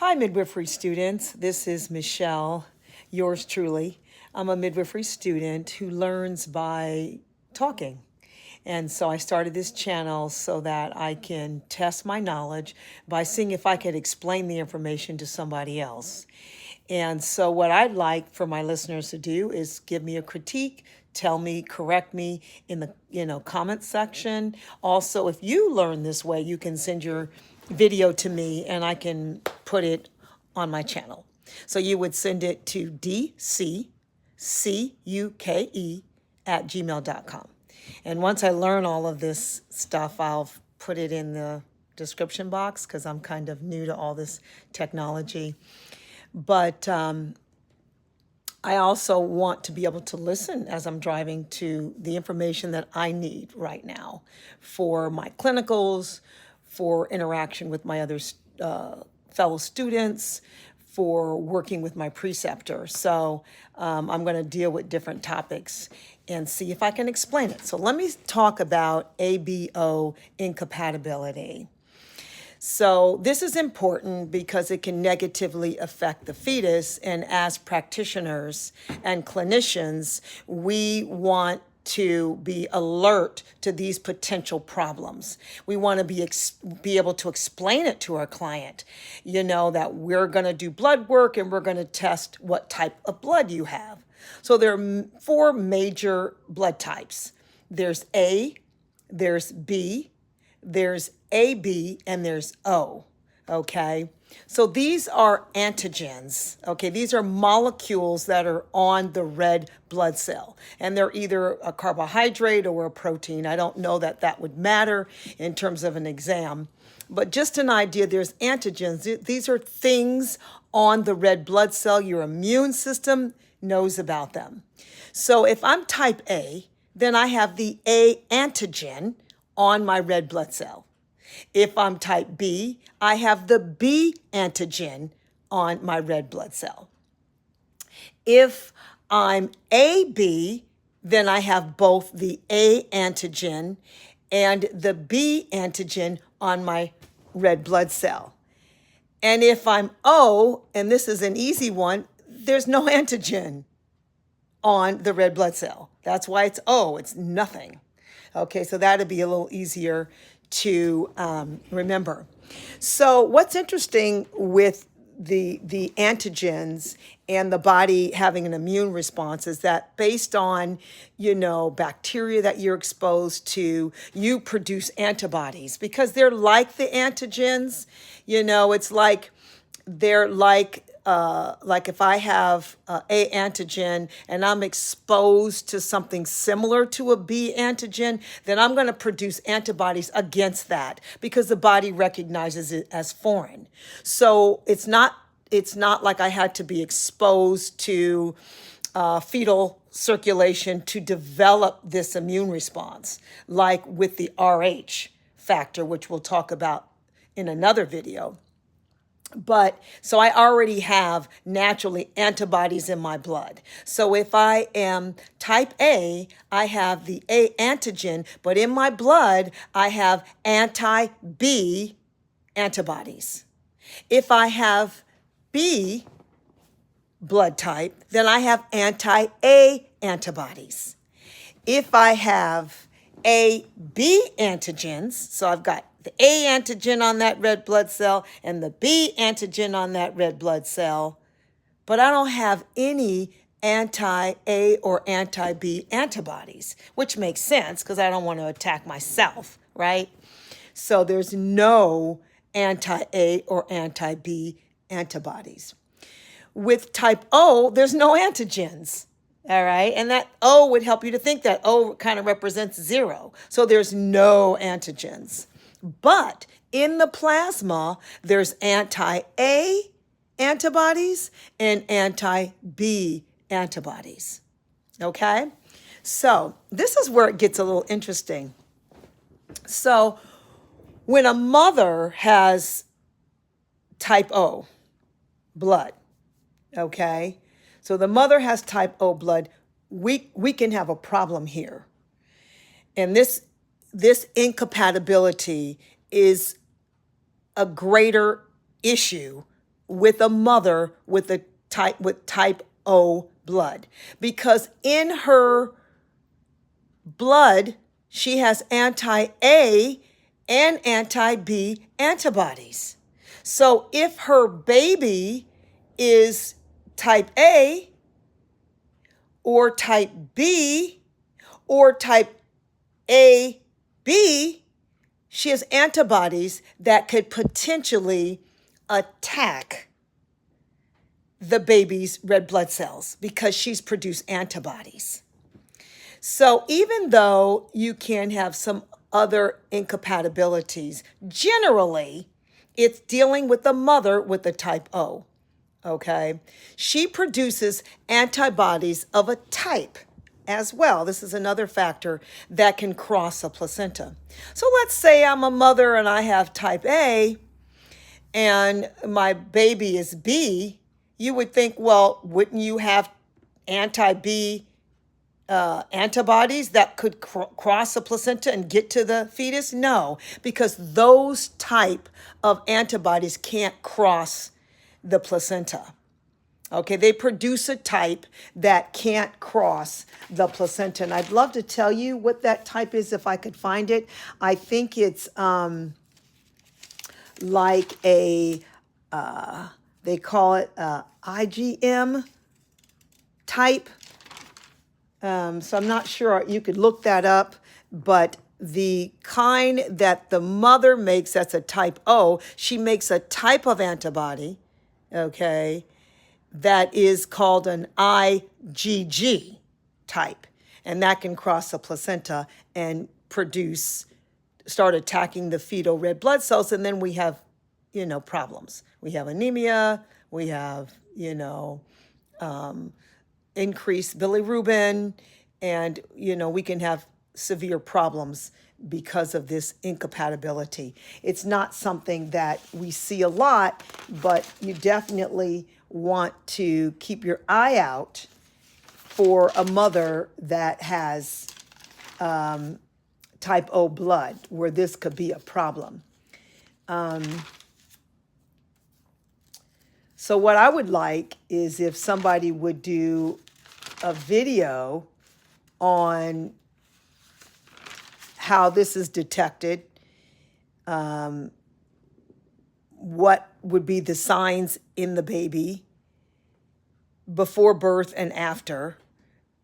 Hi, midwifery students. This is Michelle, yours truly. I'm a midwifery student who learns by talking. And so I started this channel so that I can test my knowledge by seeing if I could explain the information to somebody else. And so what I'd like for my listeners to do is give me a critique, tell me, correct me in the comment section. Also, if you learn this way, you can send your video to me and I can put it on my channel. So you would send it to dccuke@gmail.com. And once I learn all of this stuff, I'll put it in the description box because I'm kind of new to all this technology. But I also want to be able to listen as I'm driving to the information that I need right now for my clinicals, for interaction with my other fellow students, for working with my preceptor. So I'm going to deal with different topics and see if I can explain it. So let me talk about ABO incompatibility. So this is important because it can negatively affect the fetus, and as practitioners and clinicians, we want to be alert to these potential problems. We want to be able to explain it to our client, that we're going to do blood work and we're going to test what type of blood you have. So there are four major blood types. There's A, there's B, there's AB, and there's O, okay? So these are antigens, okay? These are molecules that are on the red blood cell, and they're either a carbohydrate or a protein. I don't know that that would matter in terms of an exam, but just an idea, there's antigens. These are things on the red blood cell. Your immune system knows about them. So if I'm type A, then I have the A antigen on my red blood cell. If I'm type B, I have the B antigen on my red blood cell. If I'm AB, then I have both the A antigen and the B antigen on my red blood cell. And if I'm O, and this is an easy one, there's no antigen on the red blood cell. That's why it's O, it's nothing. Okay, so that'd be a little easier to remember. So what's interesting with the antigens and the body having an immune response is that based on, bacteria that you're exposed to, you produce antibodies because they're like the antigens. It's like they're like if I have A antigen and I'm exposed to something similar to a B antigen, then I'm going to produce antibodies against that because the body recognizes it as foreign. So it's not like I had to be exposed to fetal circulation to develop this immune response, like with the Rh factor, which we'll talk about in another video. But so I already have naturally antibodies in my blood. So if I am type A, I have the A antigen, but in my blood, I have anti-B antibodies. If I have B blood type, then I have anti-A antibodies. If I have AB antigens, so I've got the A antigen on that red blood cell and the B antigen on that red blood cell, but I don't have any anti-A or anti-B antibodies, which makes sense because I don't want to attack myself, right? So there's no anti-A or anti-B antibodies. With type O, there's no antigens. All right. And that O would help you to think that O kind of represents 0. So there's no antigens. But in the plasma, there's anti-A antibodies and anti-B antibodies. Okay. So this is where it gets a little interesting. So when a mother has type O blood, okay, so the mother has type O blood, we can have a problem here. And this incompatibility is a greater issue with a mother with type O blood, because in her blood she has anti-A and anti-B antibodies. So if her baby is type A or type B or type AB, she has antibodies that could potentially attack the baby's red blood cells because she's produced antibodies. So even though you can have some other incompatibilities, generally it's dealing with the mother with the type O. Okay, she produces antibodies of a type as well. This is another factor that can cross a placenta. So let's say I'm a mother and I have type A and my baby is B. You would think, well, wouldn't you have anti-B antibodies that could cross a placenta and get to the fetus? No, because those type of antibodies can't cross the placenta. Okay, they produce a type that can't cross the placenta. And I'd love to tell you what that type is if I could find it. I think it's like a, they call it IgM type. So I'm not sure, you could look that up, but the kind that the mother makes, that's a type O, she makes a type of antibody, okay, that is called an IgG type. And that can cross the placenta and start attacking the fetal red blood cells. And then we have, problems. We have anemia, we have, increased bilirubin, and we can have severe problems because of this incompatibility. It's not something that we see a lot, but you definitely want to keep your eye out for a mother that has type O blood, where this could be a problem. So what I would like is if somebody would do a video on how this is detected, what would be the signs in the baby before birth and after,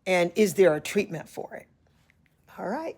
and is there a treatment for it? All right.